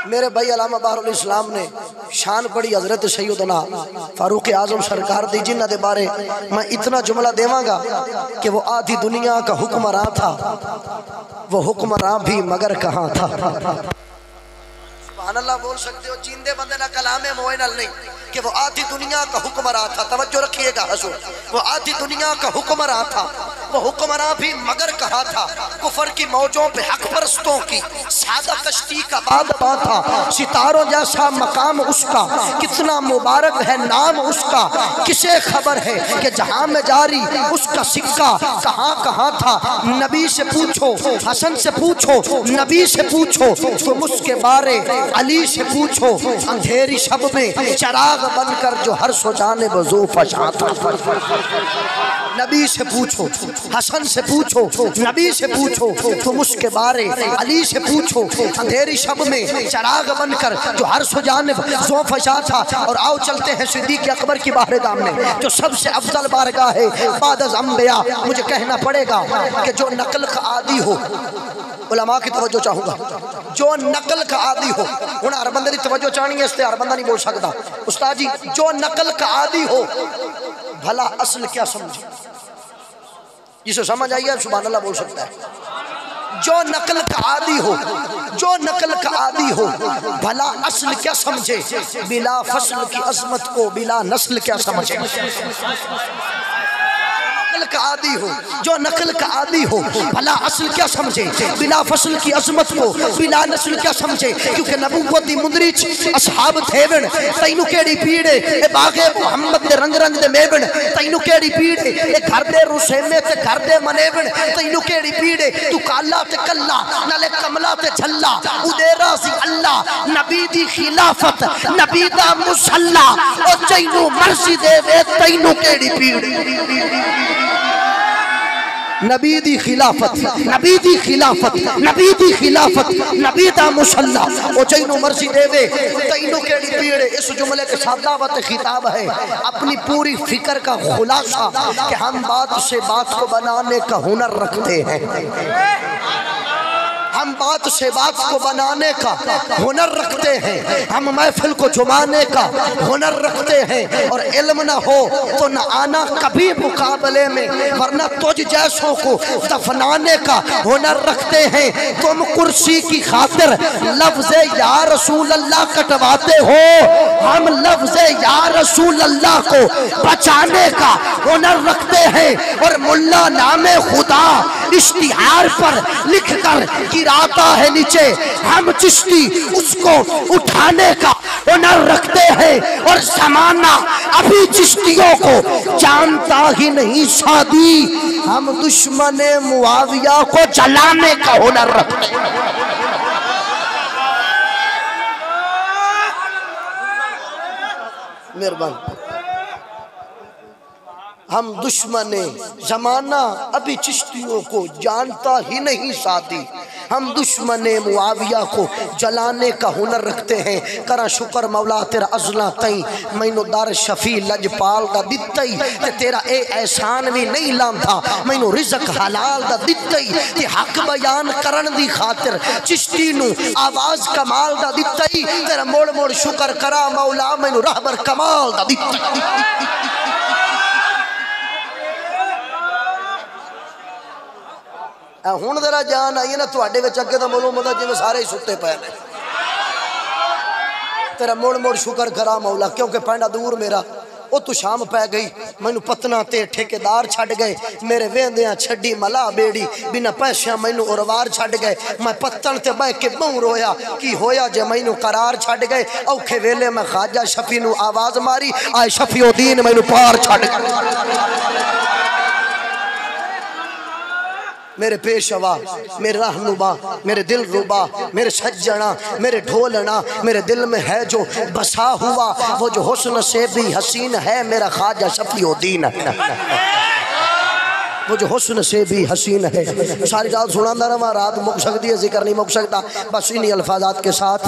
मेरे भाई अल्लामा बहरुल इस्लाम ने शान पड़ी हजरत सैयदना फारूक आजम सरकार दी, जिन्हां दे बारे मैं इतना जुमला देवांगा कि वो आधी दुनिया का हुक्मरान था, वो हुक्मरान भी मगर कहाँ था। सुभान अल्लाह बोल सकते हो, जिंदे बंदे ना कलामे मोइनल नहीं कि वो आधी दुनिया का हुक्मरान था। तवज्जो रखिएगा हजूर, वो आधी दुनिया का हुक्मरान था, वो हुक्मरान भी मगर कहा था। कुफर की मौजों पे हक परस्तों की सादा कश्ती का बादशाह था। सितारों जैसा मकाम उसका, कितना मुबारक है नाम उसका। किसे खबर है कि जहां में जारी उसका सिक्का कहाँ कहाँ था। नबी से पूछो, हसन से पूछो, नबी से पूछो, तुम उसके बारे अली से पूछो। अंधेरी शब में चराग बनकर जो हर सो जाने बजू फशा था। नबी से पूछो, हसन से पूछो, नबी से पूछो, तुम उसके बारे अली से पूछो। अंधेरी शब में चराग बनकर जो हर सो जाने बजू फशा था। और आओ चलते हैं सिद्दीक़ अकबर की बारगाह में, जो सबसे अफजल बारगाह है बाद अज़ अंबिया। मुझे कहना पड़ेगा कि जो नकल का आदी हो, उलमा की तवज्जो चाहूंगा, जो नकल का आदी हो, हूँ हर बंदे की तवज्जो चाहनी है, इसलिए हर बंदा नहीं बोल सकता। उस्ताद जी, जो नकल का आदी हो भला असल क्या समझे, जिसे समझ आई है सुभान अल्लाह बोल सकता है। जो नकल का आदी हो, जो नकल का आदी हो भला असल क्या समझे। बिला फसल की अजमत को बिला नस्ल क्या समझे। का आदी हो, जो नकल का आदी हो भला असल क्या समझे। बिना फसल की अजमत को बिना नस्ल क्या समझे। क्योंकि नबूवत दी मुंदरी च असहाब थेवन, तैनू केड़ी पीड़ ए बागे मोहम्मद दे रंग रंग दे मेवन। तैनू केड़ी पीड़ ए घर दे रुसेमे ते घर दे मनेवन। तैनू केड़ी पीड़ तू काला ते कल्ला नाले कमला ते झल्ला। उदेरा सी अल्लाह नबी दी खिलाफत नबी दा मुसल्ला। ओ तैनू मर्जी देवे तैनू केड़ी पीड़। नबी दी खिलाफत, नबी दी खिलाफत, नबी दी खिलाफत, नबी दा मुसल्ला। ओ जैनू मर्जी देवे तैनू केड़ी पीड़। इस जुमले के साथ दावत खिताब है, अपनी पूरी फिक्र का खुलासा कि हम बात से बात को बनाने का हुनर रखते हैं। हम बात से बात को बनाने का हुनर रखते हैं। हम महफिल को जुमाने का हुनर रखते हैं। और इल्म न हो तो न आना कभी मुकाबले में, वरना तुझ जैसों को दफनाने का हुनर रखते हैं। तुम कुर्सी की खातिर लफ्ज़े या रसूल अल्लाह कटवाते हो, हम लफ्ज़े या रसूल अल्लाह को बचाने का हुनर रखते हैं। और मुल्ला नामे खुदा इश्तिहार पर लिख कर गिराता है नीचे, हम चिश्ती उसको उठाने का हुनर रखते हैं। और ज़माना अभी चिश्तियों को जानता ही नहीं सादी, हम दुश्मने मुआविया को जलाने का हुनर रखते हैं। मेहरबान, हम दुश्मने जमाना अभी चिश्तियों को जानता ही नहीं साथी, हम दुश्मने मुआविया को जलाने का हुनर रखते हैं। करा शुक्र मौला तेरा अजला तई मैनू दर शफी लजपाल दा दित्तई ते तेरा ए एहसान भी नहीं लांदा मैनू रिज़्क हलाल दा दित्तई ते हक बयान करन दी खातिर चिश्ती नू आवाज कमाल दा दित्तई। तेरा मोड़ मोड़ शुक्र करा मौला मैनू रहबर कमाल दा दित्तई। हुण जरा जान आई है ना तुहाडे विच, अगे तो बोलो मतलब जिवें सारे ही सुते पे ने। तेरा मुड़ मुड़ शुक्र करा मौला, क्योंकि पैंडा दूर मेरा ओ तू शाम पै गई, मैनू पतना ते ठेकेदार छड़ गए। मेरे वेंदियां छड्डी मला बेड़ी, बिना पैसियां मैनू उरवार छड़ गए। मैं पत्तन ते बह के बहु रोया, की होया जे मैनू करार छड़ गए। औखे वेले मैं खाजा शफी नू आवाज मारी, आए शफीउद्दीन मैनू पार छड़ गए। मेरे पेशवा, मेरे रहनुमा, मेरे दिल रुबा, मेरे सज्जना, मेरे ढोलना, मेरे दिल में है जो बसा हुआ, वो जो हुस्न से भी हसीन है मेरा ख्वाजा शफीउद्दीन। वो जो हुस्न से भी हसीन है। सारी रात सुनांदा रहा, रात मुक सकती है, जिक्र नहीं मुक सकता। बस इन्हीं अल्फाजात के साथ